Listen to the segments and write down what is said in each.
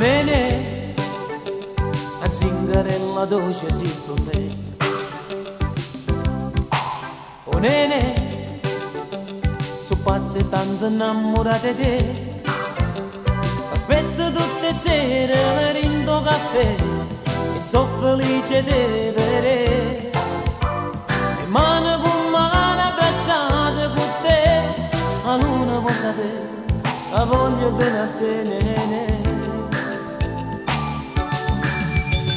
nene, a zingarella dolce si con me. Oh nene, so pazze tanto innamorate di te. Aspetto tutte sere rindo caffè e so felice di vedere. E mano con mano abbracciate con te, ma non vuoi sapere, la voglio bene a te nene.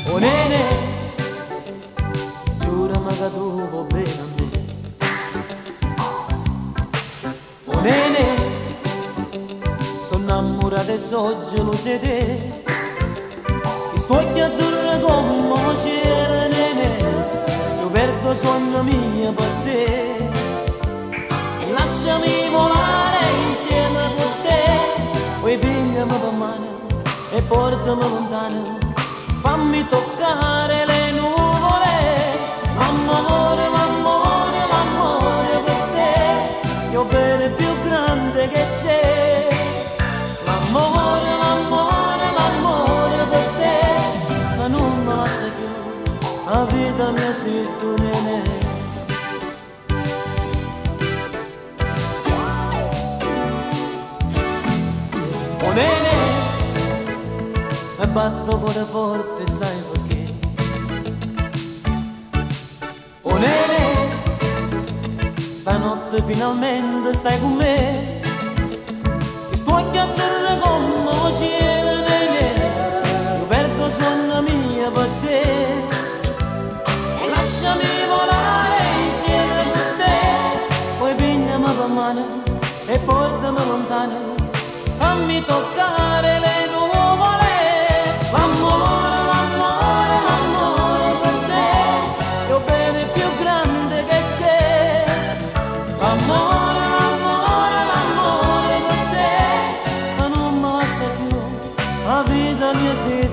Oh nene, giurami che tu vuoi bene a me. Oh nene, sono innamorata e so gelosa di te. Ti spogli azzurra come cielo nene, io perdo sogno mio per te. E lasciami volare insieme con te, poi pigliami per mano e portami lontano. Fammi toccare le nuvole, l'amore, l'amore, l'amore per te, io bene più grande che c'è. L'amore, l'amore, l'amore per te, ma non mi lascia più, la vita mia sei tu nene. Oh nene, e batto cuore forte, sai perché? Oh nene, stanotte finalmente stai con me. Ti spogli azzurra come cielo nene, io perdo sogno mia per te. E lasciami volare insieme con te, poi pigliami per mano e portami lontano. Fammi toccare le nuvole. L'amore, l'amore, l'amore per te, io bene più grande che c'è. L'amore, l'amore, l'amore per te, ma non mi lascia più, la vita mia si